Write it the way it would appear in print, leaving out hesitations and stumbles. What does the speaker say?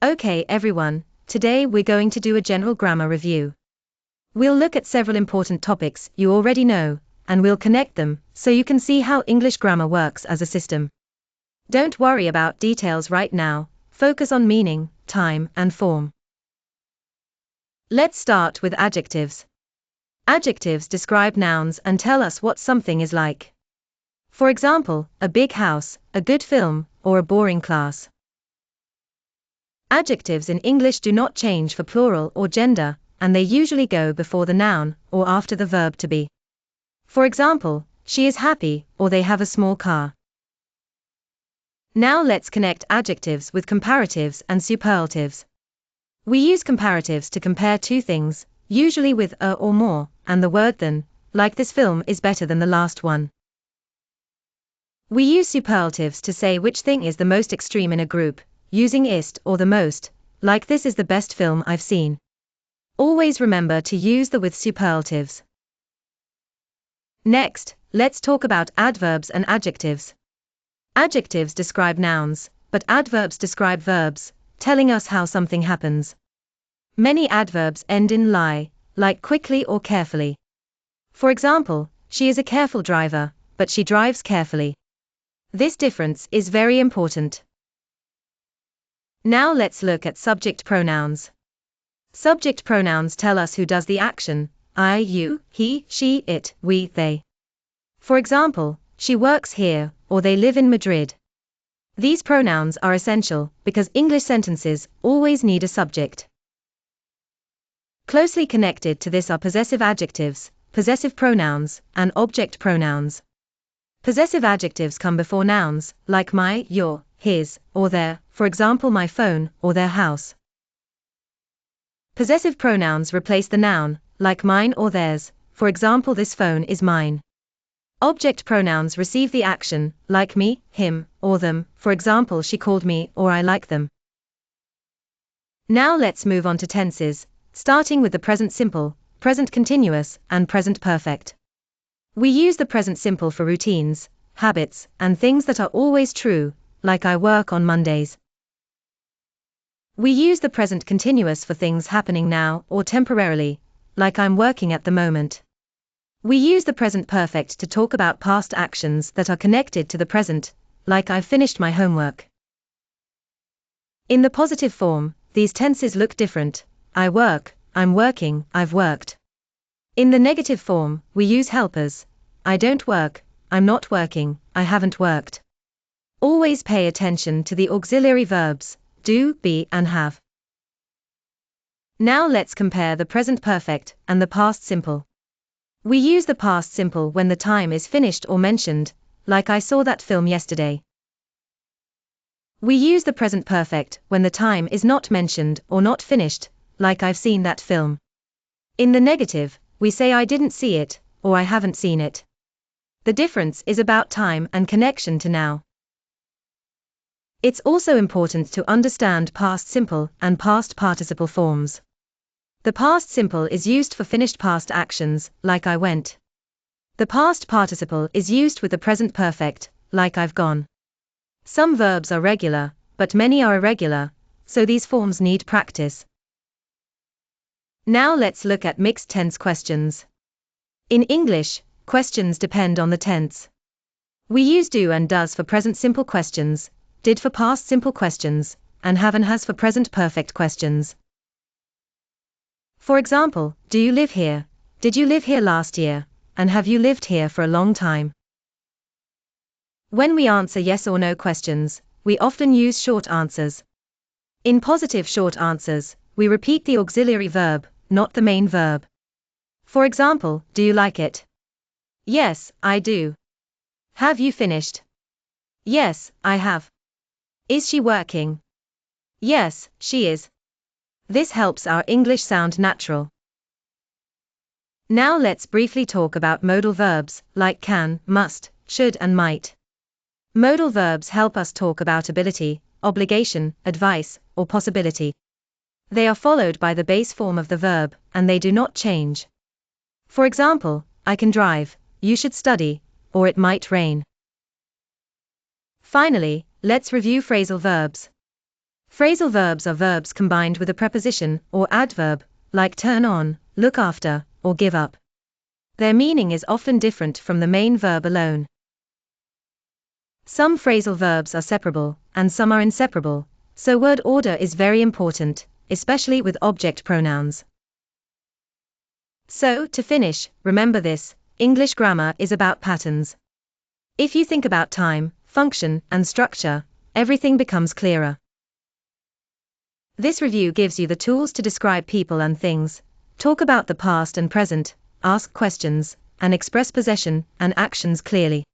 Okay everyone, today we're going to do a general grammar review. We'll look at several important topics you already know, and we'll connect them so you can see how English grammar works as a system. Don't worry about details right now, focus on meaning, time, and form. Let's start with adjectives. Adjectives describe nouns and tell us what something is like. For example, a big house, a good film, or a boring class. Adjectives in English do not change for plural or gender, and they usually go before the noun or after the verb to be. For example, she is happy, or they have a small car. Now let's connect adjectives with comparatives and superlatives. We use comparatives to compare two things, usually with a or more, and the word than, like this film is better than the last one. We use superlatives to say which thing is the most extreme in a group, using ist or the most, like this is the best film I've seen. Always remember to use the with superlatives. Next, let's talk about adverbs and adjectives. Adjectives describe nouns, but adverbs describe verbs, telling us how something happens. Many adverbs end in lie, like quickly or carefully. For example, she is a careful driver, but she drives carefully. This difference is very important. Now let's look at subject pronouns. Subject pronouns tell us who does the action, I, you, he, she, it, we, they. For example, she works here, or they live in Madrid. These pronouns are essential because English sentences always need a subject. Closely connected to this are possessive adjectives, possessive pronouns, and object pronouns. Possessive adjectives come before nouns, like my, your, his, or their, for example my phone, or their house. Possessive pronouns replace the noun, like mine or theirs, for example this phone is mine. Object pronouns receive the action, like me, him, or them, for example she called me or I like them. Now let's move on to tenses, starting with the present simple, present continuous, and present perfect. We use the present simple for routines, habits, and things that are always true, like I work on Mondays. We use the present continuous for things happening now or temporarily, like I'm working at the moment. We use the present perfect to talk about past actions that are connected to the present, like I've finished my homework. In the positive form, these tenses look different, I work, I'm working, I've worked. In the negative form, we use helpers, I don't work, I'm not working, I haven't worked. Always pay attention to the auxiliary verbs, do, be, and have. Now let's compare the present perfect and the past simple. We use the past simple when the time is finished or mentioned, like I saw that film yesterday. We use the present perfect when the time is not mentioned or not finished, like I've seen that film. In the negative, we say I didn't see it, or I haven't seen it. The difference is about time and connection to now. It's also important to understand past simple and past participle forms. The past simple is used for finished past actions, like I went. The past participle is used with the present perfect, like I've gone. Some verbs are regular, but many are irregular, so these forms need practice. Now let's look at mixed tense questions. In English, questions depend on the tense. We use do and does for present simple questions, did for past simple questions, and have and has for present perfect questions. For example, do you live here? Did you live here last year? And have you lived here for a long time? When we answer yes or no questions, we often use short answers. In positive short answers, we repeat the auxiliary verb, not the main verb. For example, do you like it? Yes, I do. Have you finished? Yes, I have. Is she working? Yes, she is. This helps our English sound natural. Now let's briefly talk about modal verbs, like can, must, should and might. Modal verbs help us talk about ability, obligation, advice, or possibility. They are followed by the base form of the verb, and they do not change. For example, I can drive, you should study, or it might rain. Finally, let's review phrasal verbs. Phrasal verbs are verbs combined with a preposition or adverb, like turn on, look after, or give up. Their meaning is often different from the main verb alone. Some phrasal verbs are separable, and some are inseparable, so word order is very important, especially with object pronouns. So, to finish, remember this: English grammar is about patterns. If you think about time, function, and structure, everything becomes clearer. This review gives you the tools to describe people and things, talk about the past and present, ask questions, and express possession and actions clearly.